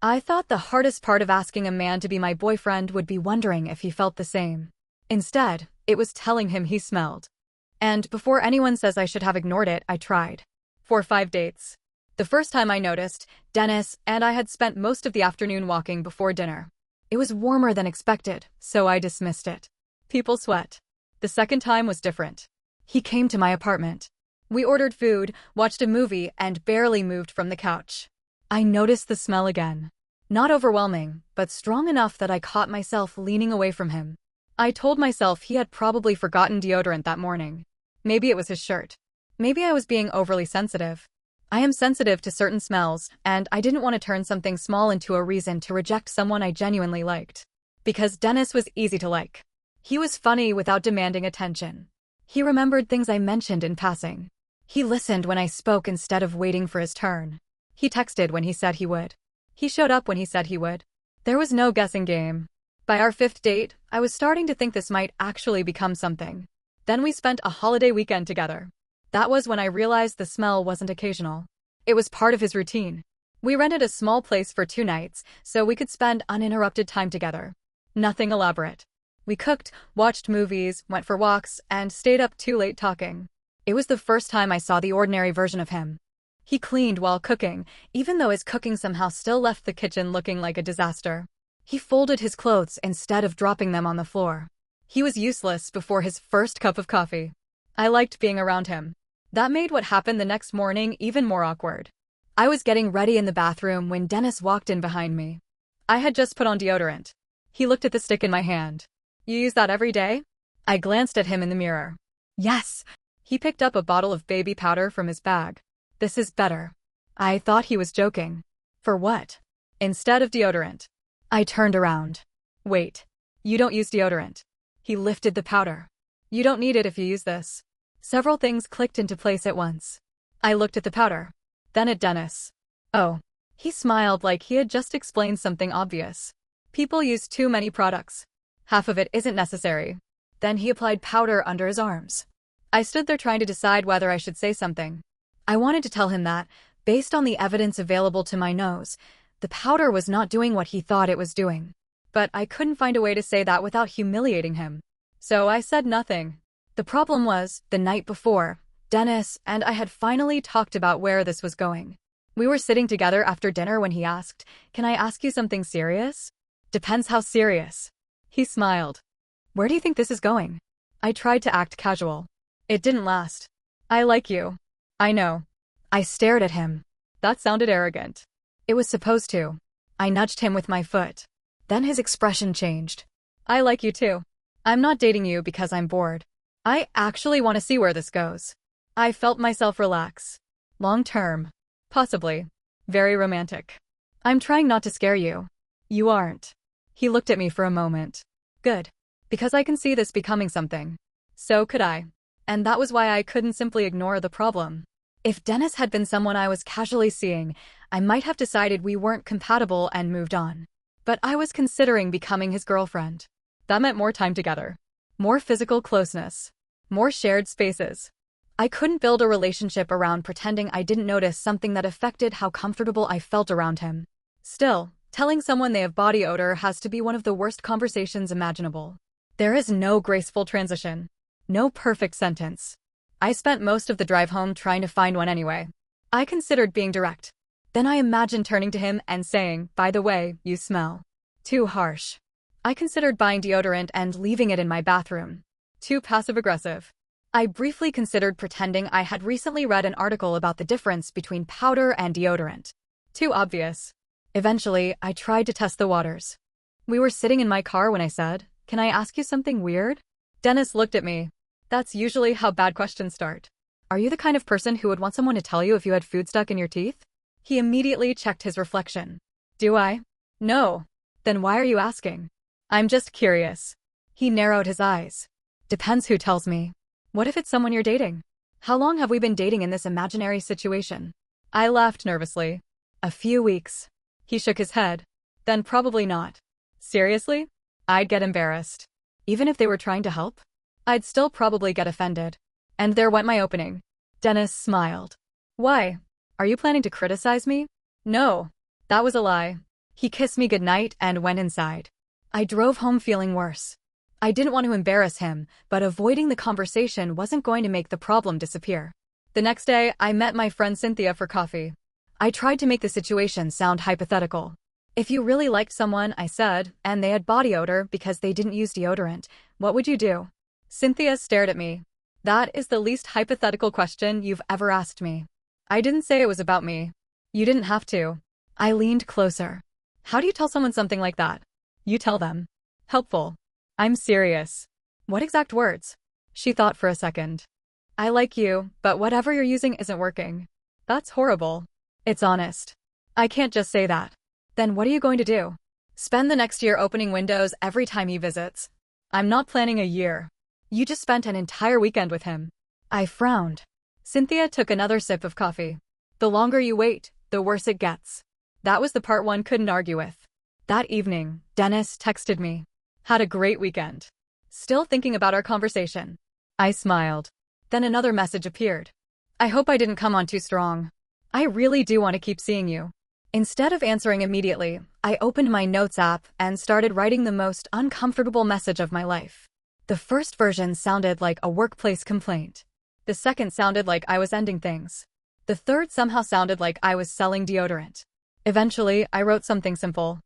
I thought the hardest part of asking a man to be my boyfriend would be wondering if he felt the same. Instead, it was telling him he smelled. And before anyone says I should have ignored it, I tried. For 5 dates. The first time I noticed, Dennis and I had spent most of the afternoon walking before dinner. It was warmer than expected, so I dismissed it. People sweat. The second time was different. He came to my apartment. We ordered food, watched a movie, and barely moved from the couch. I noticed the smell again. Not overwhelming, but strong enough that I caught myself leaning away from him. I told myself he had probably forgotten deodorant that morning. Maybe it was his shirt. Maybe I was being overly sensitive. I am sensitive to certain smells, and I didn't want to turn something small into a reason to reject someone I genuinely liked. Because Dennis was easy to like. He was funny without demanding attention. He remembered things I mentioned in passing. He listened when I spoke instead of waiting for his turn. He texted when he said he would. He showed up when he said he would. There was no guessing game. By our 5th date, I was starting to think this might actually become something. Then we spent a holiday weekend together. That was when I realized the smell wasn't occasional. It was part of his routine. We rented a small place for 2 nights so we could spend uninterrupted time together. Nothing elaborate. We cooked, watched movies, went for walks, and stayed up too late talking. It was the first time I saw the ordinary version of him. He cleaned while cooking, even though his cooking somehow still left the kitchen looking like a disaster. He folded his clothes instead of dropping them on the floor. He was useless before his first cup of coffee. I liked being around him. That made what happened the next morning even more awkward. I was getting ready in the bathroom when Dennis walked in behind me. I had just put on deodorant. He looked at the stick in my hand. "You use that every day?" I glanced at him in the mirror. "Yes." He picked up a bottle of baby powder from his bag. "This is better." I thought he was joking. For what? Instead of deodorant. I turned around. "Wait. You don't use deodorant." He lifted the powder. "You don't need it if you use this." Several things clicked into place at once. I looked at the powder. Then at Dennis. "Oh." He smiled like he had just explained something obvious. "People use too many products. Half of it isn't necessary." Then he applied powder under his arms. I stood there trying to decide whether I should say something. I wanted to tell him that, based on the evidence available to my nose, the powder was not doing what he thought it was doing. But I couldn't find a way to say that without humiliating him. So I said nothing. The problem was, the night before, Dennis and I had finally talked about where this was going. We were sitting together after dinner when he asked, "Can I ask you something serious?" "Depends how serious." He smiled. "Where do you think this is going?" I tried to act casual. It didn't last. "I like you." "I know." I stared at him. That sounded arrogant. It was supposed to. I nudged him with my foot. Then his expression changed. "I like you too. I'm not dating you because I'm bored. I actually want to see where this goes." I felt myself relax. Long term. Possibly. Very romantic. "I'm trying not to scare you." "You aren't." He looked at me for a moment. "Good. Because I can see this becoming something." So could I. And that was why I couldn't simply ignore the problem. If Dennis had been someone I was casually seeing, I might have decided we weren't compatible and moved on. But I was considering becoming his girlfriend. That meant more time together. More physical closeness. More shared spaces. I couldn't build a relationship around pretending I didn't notice something that affected how comfortable I felt around him. Still, telling someone they have body odor has to be one of the worst conversations imaginable. There is no graceful transition. No perfect sentence. I spent most of the drive home trying to find one anyway. I considered being direct. Then I imagined turning to him and saying, "By the way, you smell." Too harsh. I considered buying deodorant and leaving it in my bathroom. Too passive-aggressive. I briefly considered pretending I had recently read an article about the difference between powder and deodorant. Too obvious. Eventually, I tried to test the waters. We were sitting in my car when I said, "Can I ask you something weird?" Dennis looked at me. That's usually how bad questions start. "Are you the kind of person who would want someone to tell you if you had food stuck in your teeth?" He immediately checked his reflection. "Do I?" "No." "Then why are you asking?" "I'm just curious." He narrowed his eyes. "Depends who tells me." "What if it's someone you're dating?" "How long have we been dating in this imaginary situation?" I laughed nervously. "A few weeks." He shook his head. "Then probably not." "Seriously?" I'd get embarrassed. Even if they were trying to help? I'd still probably get offended. And there went my opening. Dennis smiled. "Why? Are you planning to criticize me?" "No." That was a lie. He kissed me goodnight and went inside. I drove home feeling worse. I didn't want to embarrass him, but avoiding the conversation wasn't going to make the problem disappear. The next day, I met my friend Cynthia for coffee. I tried to make the situation sound hypothetical. If you really liked someone, I said, and they had body odor because they didn't use deodorant, what would you do? Cynthia stared at me. That is the least hypothetical question you've ever asked me. I didn't say it was about me. You didn't have to. I leaned closer. How do you tell someone something like that? You tell them. Helpful. I'm serious. What exact words? She thought for a second. I like you, but whatever you're using isn't working. That's horrible. It's honest. I can't just say that. Then what are you going to do? Spend the next year opening windows every time he visits. I'm not planning a year. You just spent an entire weekend with him. I frowned. Cynthia took another sip of coffee. The longer you wait, the worse it gets. That was the part one couldn't argue with. That evening, Dennis texted me. Had a great weekend. Still thinking about our conversation. I smiled. Then another message appeared. I hope I didn't come on too strong. I really do want to keep seeing you. Instead of answering immediately, I opened my notes app and started writing the most uncomfortable message of my life. The first version sounded like a workplace complaint. The second sounded like I was ending things. The third somehow sounded like I was selling deodorant. Eventually, I wrote something simple.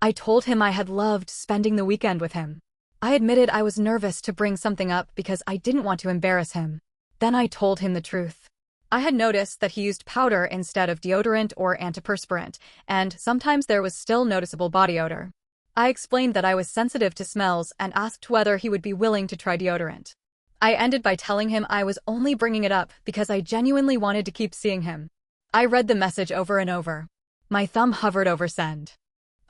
I told him I had loved spending the weekend with him. I admitted I was nervous to bring something up because I didn't want to embarrass him. Then I told him the truth. I had noticed that he used powder instead of deodorant or antiperspirant, and sometimes there was still noticeable body odor. I explained that I was sensitive to smells and asked whether he would be willing to try deodorant. I ended by telling him I was only bringing it up because I genuinely wanted to keep seeing him. I read the message over and over. My thumb hovered over send.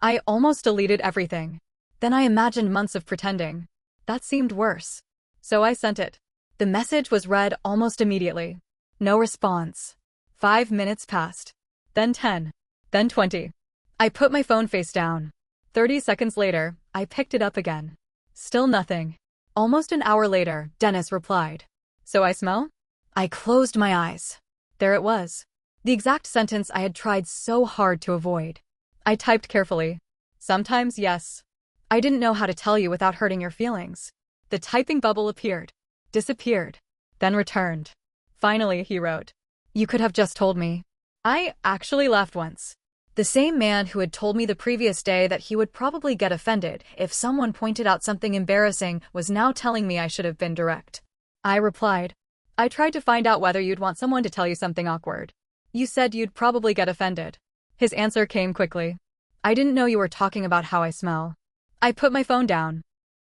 I almost deleted everything. Then I imagined months of pretending. That seemed worse. So I sent it. The message was read almost immediately. No response. 5 minutes passed. Then 10. Then 20. I put my phone face down. 30 seconds later, I picked it up again. Still nothing. Almost an hour later, Dennis replied. So I smell? I closed my eyes. There it was. The exact sentence I had tried so hard to avoid. I typed carefully. Sometimes, yes. I didn't know how to tell you without hurting your feelings. The typing bubble appeared, disappeared, then returned. Finally, he wrote. You could have just told me. I actually laughed once. The same man who had told me the previous day that he would probably get offended if someone pointed out something embarrassing was now telling me I should have been direct. I replied. I tried to find out whether you'd want someone to tell you something awkward. You said you'd probably get offended. His answer came quickly. I didn't know you were talking about how I smell. I put my phone down.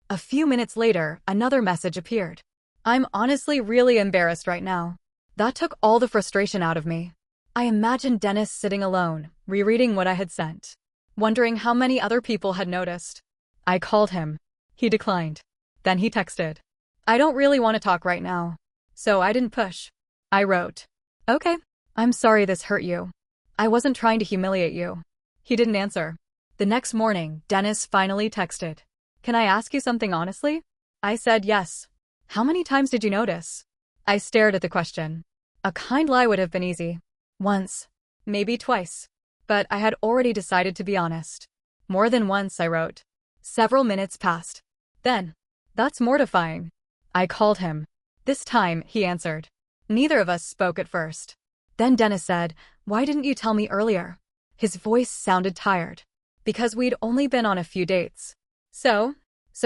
A few minutes later, another message appeared. I'm honestly really embarrassed right now. That took all the frustration out of me. I imagined Dennis sitting alone, rereading what I had sent, wondering how many other people had noticed. I called him. He declined. Then he texted. I don't really want to talk right now. So I didn't push. I wrote. Okay. I'm sorry this hurt you. I wasn't trying to humiliate you. He didn't answer. The next morning, Dennis finally texted. Can I ask you something honestly? I said yes. How many times did you notice? I stared at the question. A kind lie would have been easy. Once. Maybe twice. But I had already decided to be honest. More than once, I wrote. Several minutes passed. Then. That's mortifying. I called him. This time, he answered. Neither of us spoke at first. Then Dennis said, why didn't you tell me earlier? His voice sounded tired. Because we'd only been on a few dates. So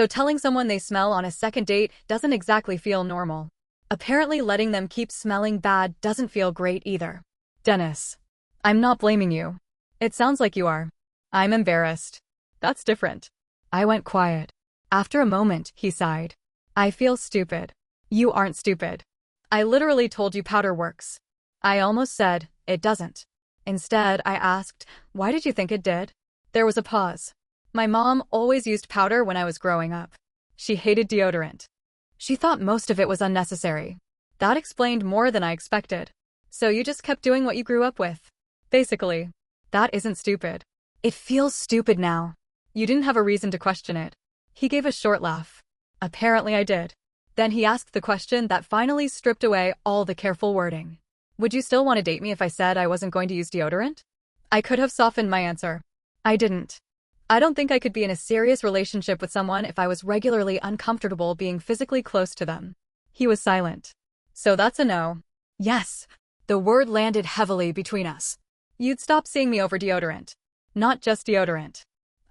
telling someone they smell on a second date doesn't exactly feel normal. Apparently letting them keep smelling bad doesn't feel great either. Dennis. I'm not blaming you. It sounds like you are. I'm embarrassed. That's different. I went quiet. After a moment, he sighed. I feel stupid. You aren't stupid. I literally told you powder works. I almost said, it doesn't. Instead, I asked, why did you think it did? There was a pause. My mom always used powder when I was growing up. She hated deodorant. She thought most of it was unnecessary. That explained more than I expected. So you just kept doing what you grew up with. Basically. That isn't stupid. It feels stupid now. You didn't have a reason to question it. He gave a short laugh. Apparently I did. Then he asked the question that finally stripped away all the careful wording. Would you still want to date me if I said I wasn't going to use deodorant? I could have softened my answer. I didn't. I don't think I could be in a serious relationship with someone if I was regularly uncomfortable being physically close to them. He was silent. So that's a no. Yes. The word landed heavily between us. You'd stop seeing me over deodorant. Not just deodorant.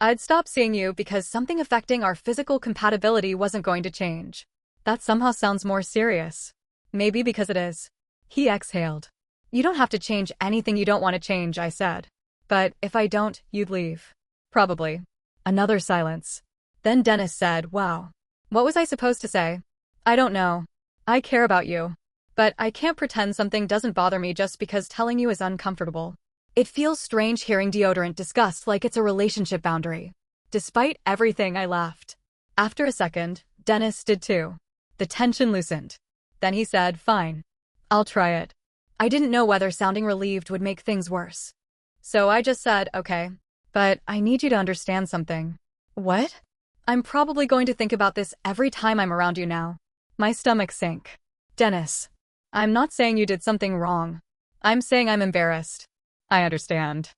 I'd stop seeing you because something affecting our physical compatibility wasn't going to change. That somehow sounds more serious. Maybe because it is. He exhaled. You don't have to change anything you don't want to change, I said. But if I don't, you'd leave. Probably. Another silence. Then Dennis said, wow. What was I supposed to say? I don't know. I care about you. But I can't pretend something doesn't bother me just because telling you is uncomfortable. It feels strange hearing deodorant discussed like it's a relationship boundary. Despite everything, I laughed. After a second, Dennis did too. The tension loosened. Then he said, fine. I'll try it. I didn't know whether sounding relieved would make things worse. So I just said, okay. But I need you to understand something. What? I'm probably going to think about this every time I'm around you now. My stomach sank. Dennis. I'm not saying you did something wrong. I'm saying I'm embarrassed. I understand.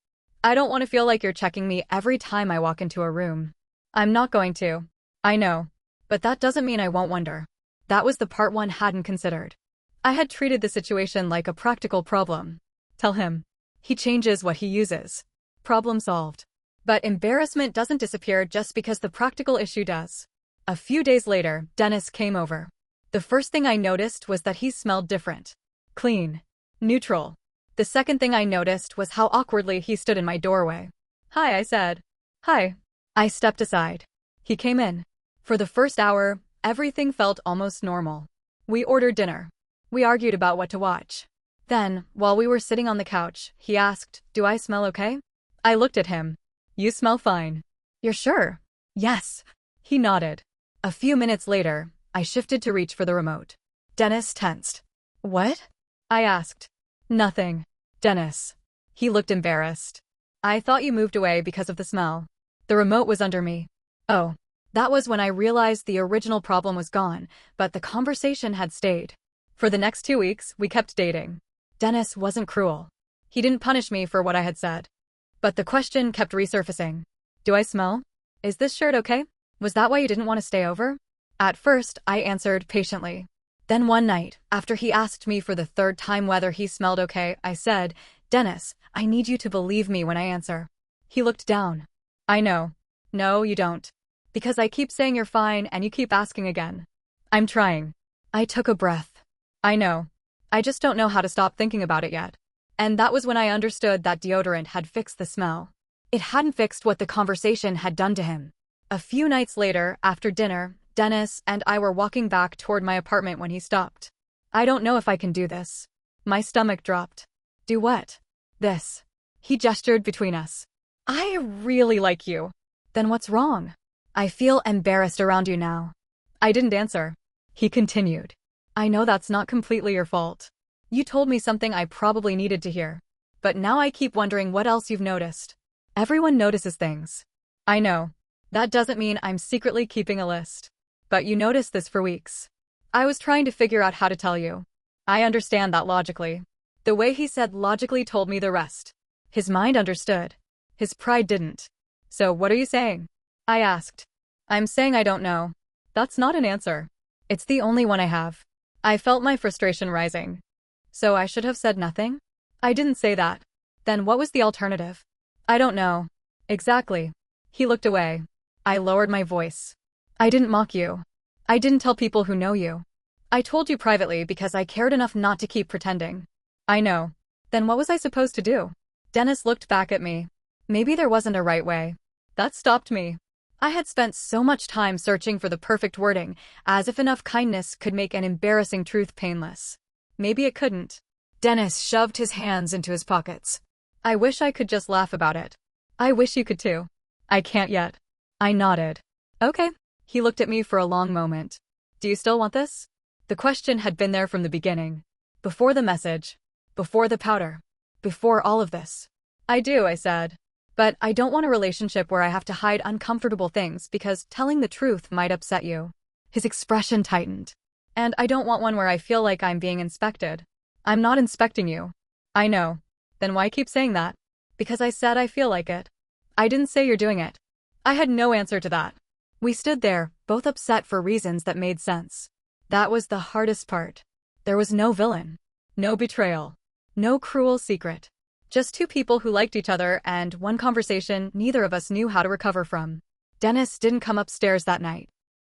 I don't want to feel like you're checking me every time I walk into a room. I'm not going to. I know. But that doesn't mean I won't wonder. That was the part one hadn't considered. I had treated the situation like a practical problem. Tell him. He changes what he uses. Problem solved. But embarrassment doesn't disappear just because the practical issue does. A few days later, Dennis came over. The first thing I noticed was that he smelled different. Clean. Neutral. The second thing I noticed was how awkwardly he stood in my doorway. Hi, I said. Hi. I stepped aside. He came in. For the first hour, everything felt almost normal. We ordered dinner. We argued about what to watch. Then, while we were sitting on the couch, he asked, do I smell okay? I looked at him. You smell fine. You're sure? Yes. He nodded. A few minutes later, I shifted to reach for the remote. Dennis tensed. What? I asked. Nothing. Dennis. He looked embarrassed. I thought you moved away because of the smell. The remote was under me. Oh. That was when I realized the original problem was gone, but the conversation had stayed. For the next 2 weeks, we kept dating. Dennis wasn't cruel. He didn't punish me for what I had said. But the question kept resurfacing. Do I smell? Is this shirt okay? Was that why you didn't want to stay over? At first, I answered patiently. Then one night, after he asked me for the third time whether he smelled okay, I said, Dennis, I need you to believe me when I answer. He looked down. I know. No, you don't. Because I keep saying you're fine and you keep asking again. I'm trying. I took a breath. I know. I just don't know how to stop thinking about it yet. And that was when I understood that deodorant had fixed the smell. It hadn't fixed what the conversation had done to him. A few nights later, after dinner, Dennis and I were walking back toward my apartment when he stopped. I don't know if I can do this. My stomach dropped. Do what? This. He gestured between us. I really like you. Then what's wrong? I feel embarrassed around you now. I didn't answer. He continued. I know that's not completely your fault. You told me something I probably needed to hear. But now I keep wondering what else you've noticed. Everyone notices things. I know. That doesn't mean I'm secretly keeping a list. But you noticed this for weeks. I was trying to figure out how to tell you. I understand that logically. The way he said logically told me the rest. His mind understood. His pride didn't. So what are you saying? I asked. I'm saying I don't know. That's not an answer. It's the only one I have. I felt my frustration rising. So I should have said nothing? I didn't say that. Then what was the alternative? I don't know. Exactly. He looked away. I lowered my voice. I didn't mock you. I didn't tell people who know you. I told you privately because I cared enough not to keep pretending. I know. Then what was I supposed to do? Dennis looked back at me. Maybe there wasn't a right way. That stopped me. I had spent so much time searching for the perfect wording, as if enough kindness could make an embarrassing truth painless. Maybe it couldn't. Dennis shoved his hands into his pockets. I wish I could just laugh about it. I wish you could too. I can't yet. I nodded. Okay. He looked at me for a long moment. Do you still want this? The question had been there from the beginning. Before the message. Before the powder. Before all of this. I do, I said. But I don't want a relationship where I have to hide uncomfortable things because telling the truth might upset you. His expression tightened. And I don't want one where I feel like I'm being inspected. I'm not inspecting you. I know. Then why keep saying that? Because I said I feel like it. I didn't say you're doing it. I had no answer to that. We stood there, both upset for reasons that made sense. That was the hardest part. There was no villain. No betrayal. No cruel secret. Just two people who liked each other and one conversation neither of us knew how to recover from. Dennis didn't come upstairs that night.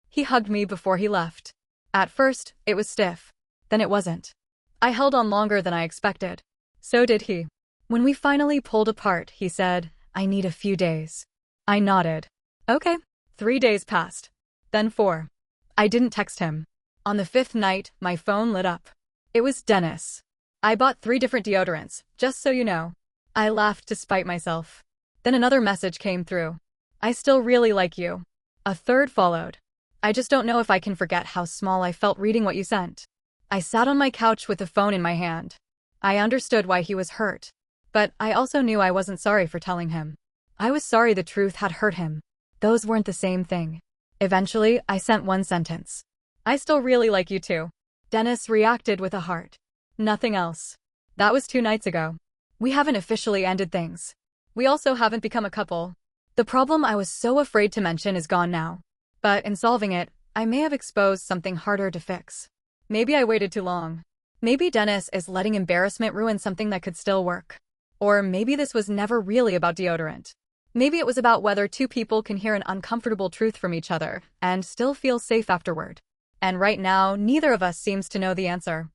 He hugged me before he left. At first, it was stiff. Then it wasn't. I held on longer than I expected. So did he. When we finally pulled apart, he said, "I need a few days." I nodded. Okay. 3 days passed. Then 4. I didn't text him. On the 5th night, my phone lit up. It was Dennis. I bought 3 different deodorants, just so you know. I laughed to spite myself. Then another message came through. I still really like you. A third followed. I just don't know if I can forget how small I felt reading what you sent. I sat on my couch with the phone in my hand. I understood why he was hurt. But I also knew I wasn't sorry for telling him. I was sorry the truth had hurt him. Those weren't the same thing. Eventually, I sent one sentence. I still really like you too. Dennis reacted with a heart. Nothing else. That was 2 nights ago. We haven't officially ended things. We also haven't become a couple. The problem I was so afraid to mention is gone now. But in solving it, I may have exposed something harder to fix. Maybe I waited too long. Maybe Dennis is letting embarrassment ruin something that could still work. Or maybe this was never really about deodorant. Maybe it was about whether 2 people can hear an uncomfortable truth from each other and still feel safe afterward. And right now, neither of us seems to know the answer.